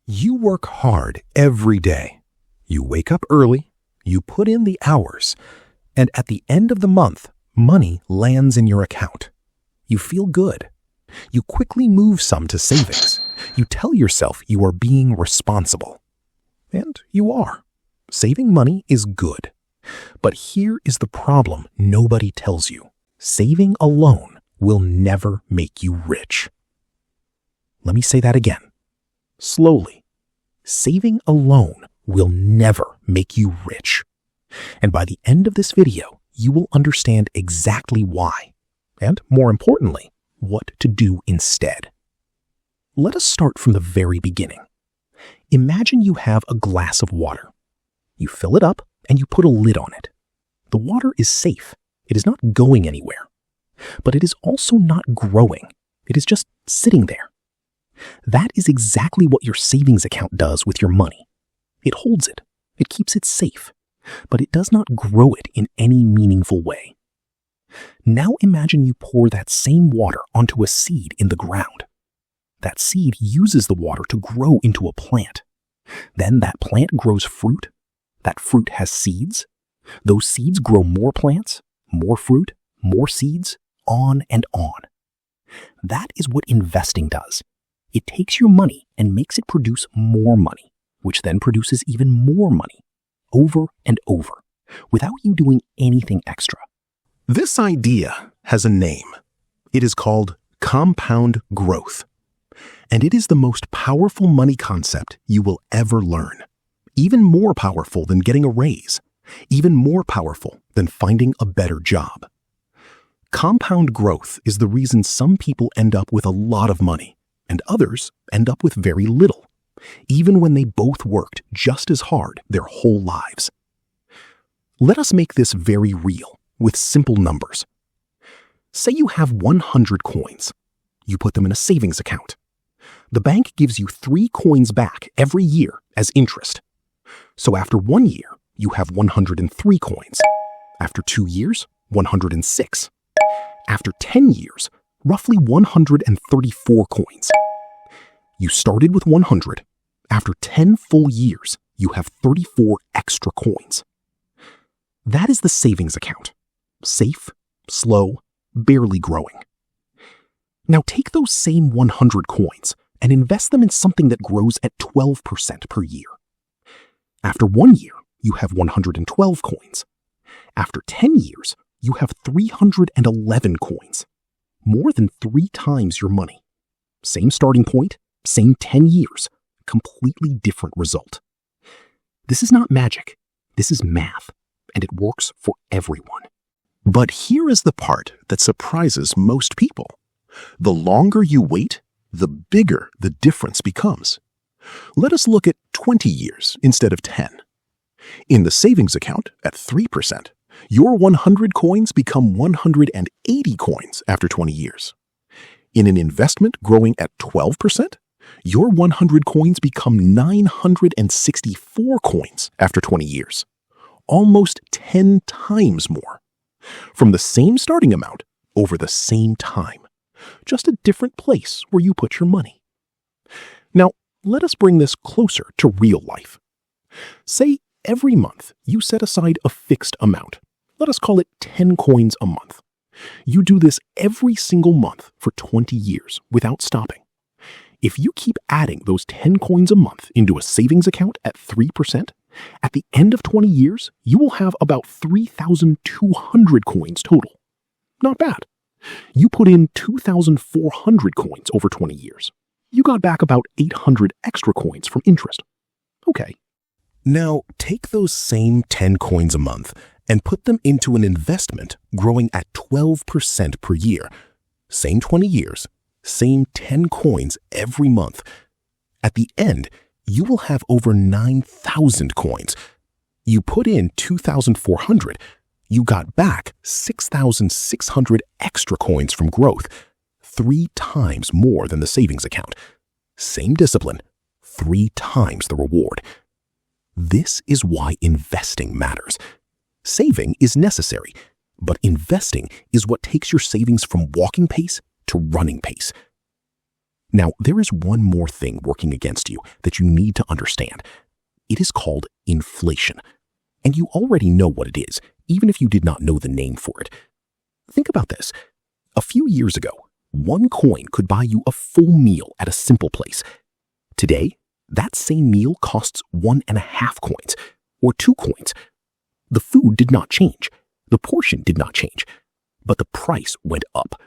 You work hard every day. You wake up early, you put in the hours, and at the end of the month, money lands in your account. You feel good. You quickly move some to savings. You tell yourself you are being responsible. And you are. Saving money is good. But here is the problem nobody tells you. Saving alone will never make you rich. Let me say that again. Slowly. Saving alone will never make you rich. And by the end of this video, you will understand exactly why. And more importantly, what to do instead. Let us start from the very beginning. Imagine you have a glass of water. You fill it up and you put a lid on it. The water is safe. It is not going anywhere. But it is also not growing. It is just sitting there. That is exactly what your savings account does with your money. It holds it. It keeps it safe. But it does not grow it in any meaningful way. Now imagine you pour that same water onto a seed in the ground. That seed uses the water to grow into a plant. Then that plant grows fruit. That fruit has seeds. Those seeds grow more plants, more fruit, more seeds, on and on. That is what investing does. It takes your money and makes it produce more money, which then produces even more money, over and over, without you doing anything extra. This idea has a name. It is called compound growth. And it is the most powerful money concept you will ever learn. Even more powerful than getting a raise. Even more powerful than finding a better job. Compound growth is the reason some people end up with a lot of money and others end up with very little, even when they both worked just as hard their whole lives. Let us make this very real with simple numbers. Say you have 100 coins. You put them in a savings account. The bank gives you 3 coins back every year as interest. So after 1 year, you have 103 coins. After 2 years, 106. After 10 years, roughly 134 coins. You started with 100. After 10 full years, you have 34 extra coins. That is the savings account. Safe, slow, barely growing. Now take those same 100 coins and invest them in something that grows at 12% per year. After 1 year, you have 112 coins. After 10 years, you have 311 coins. More than 3 times your money. Same starting point, same 10 years, completely different result. This is not magic. This is math, and it works for everyone. But here is the part that surprises most people. The longer you wait, the bigger the difference becomes. Let us look at 20 years instead of 10. In the savings account at 3%, your 100 coins become 180 coins after 20 years. In an investment growing at 12%, your 100 coins become 964 coins after 20 years. Almost 10 times more. From the same starting amount over the same time. Just a different place where you put your money. Now, let us bring this closer to real life. Say every month you set aside a fixed amount. Let us call it 10 coins a month. You do this every single month for 20 years without stopping. If you keep adding those 10 coins a month into a savings account at 3%, at the end of 20 years, you will have about 3,200 coins total. Not bad. You put in 2,400 coins over 20 years. You got back about 800 extra coins from interest. Okay. Now take those same 10 coins a month and put them into an investment growing at 12% per year. Same 20 years, same 10 coins every month. At the end, you will have over 9,000 coins. You put in 2,400. You got back 6,600 extra coins from growth, 3 times more than the savings account. Same discipline, 3 times the reward. This is why investing matters. Saving is necessary, but investing is what takes your savings from walking pace to running pace. Now, there is one more thing working against you that you need to understand. It is called inflation. And you already know what it is, even if you did not know the name for it. Think about this. A few years ago, one coin could buy you a full meal at a simple place. Today, that same meal costs 1.5 coins, or 2 coins. The food did not change. The portion did not change. But the price went up.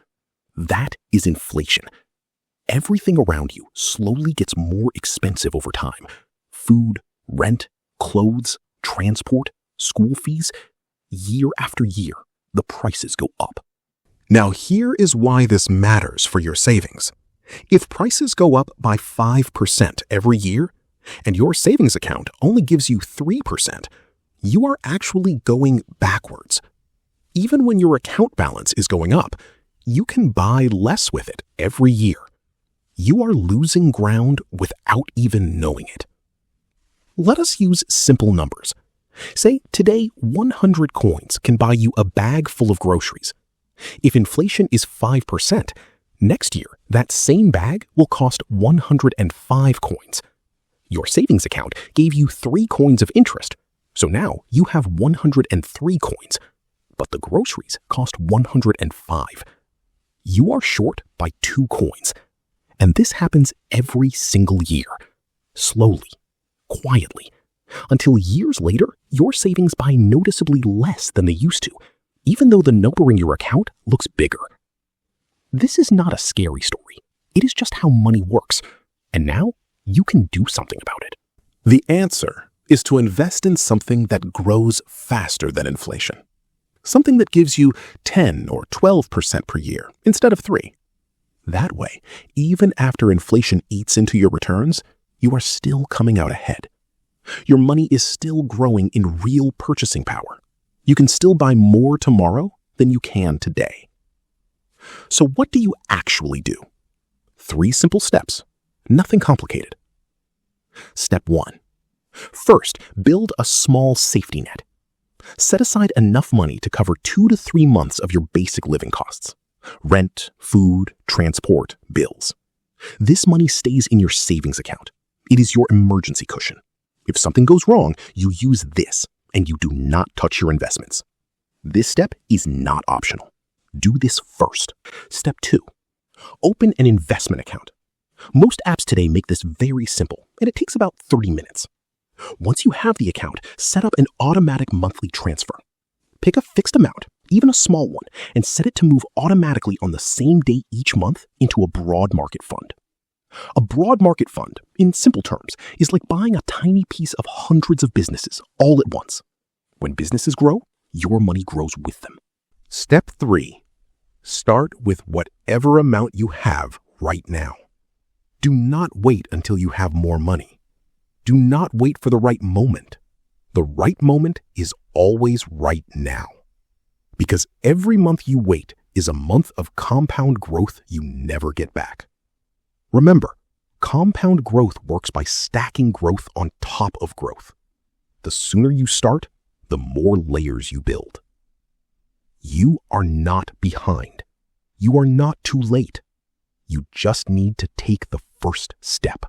That is inflation. Everything around you slowly gets more expensive over time. Food, rent, clothes, transport, school fees. Year after year, the prices go up. Now here is why this matters for your savings. If prices go up by 5% every year, and your savings account only gives you 3%, you are actually going backwards. Even when your account balance is going up, you can buy less with it every year. You are losing ground without even knowing it. Let us use simple numbers. Say today 100 coins can buy you a bag full of groceries. If inflation is 5%, next year that same bag will cost 105 coins. Your savings account gave you 3 coins of interest, so now you have 103 coins, but the groceries cost 105. You are short by 2 coins, and this happens every single year, slowly, quietly, until years later your savings buy noticeably less than they used to, even though the number in your account looks bigger. This is not a scary story. It is just how money works, and now you can do something about it. The answer is to invest in something that grows faster than inflation. Something that gives you 10 or 12% per year instead of 3. That way, even after inflation eats into your returns, you are still coming out ahead. Your money is still growing in real purchasing power. You can still buy more tomorrow than you can today. So what do you actually do? 3 simple steps, nothing complicated. Step 1. First, build a small safety net. Set aside enough money to cover 2 to 3 months of your basic living costs. Rent, food, transport, bills. This money stays in your savings account. It is your emergency cushion. If something goes wrong, you use this, and you do not touch your investments. This step is not optional. Do this first. Step 2. Open an investment account. Most apps today make this very simple, and it takes about 30 minutes. Once you have the account, set up an automatic monthly transfer. Pick a fixed amount, even a small one, and set it to move automatically on the same day each month into a broad market fund. A broad market fund, in simple terms, is like buying a tiny piece of hundreds of businesses all at once. When businesses grow, your money grows with them. Step 3. Start with whatever amount you have right now. Do not wait until you have more money. Do not wait for the right moment. The right moment is always right now. Because every month you wait is a month of compound growth you never get back. Remember, compound growth works by stacking growth on top of growth. The sooner you start, the more layers you build. You are not behind. You are not too late. You just need to take the first step.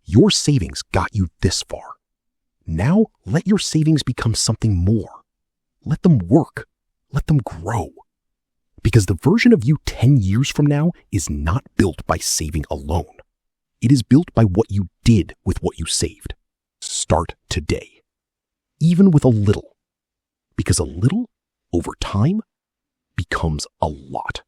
Your savings got you this far. Now let your savings become something more. Let them work. Let them grow. Because the version of you 10 years from now is not built by saving alone. It is built by what you did with what you saved. Start today. Even with a little. Because a little, over time, becomes a lot.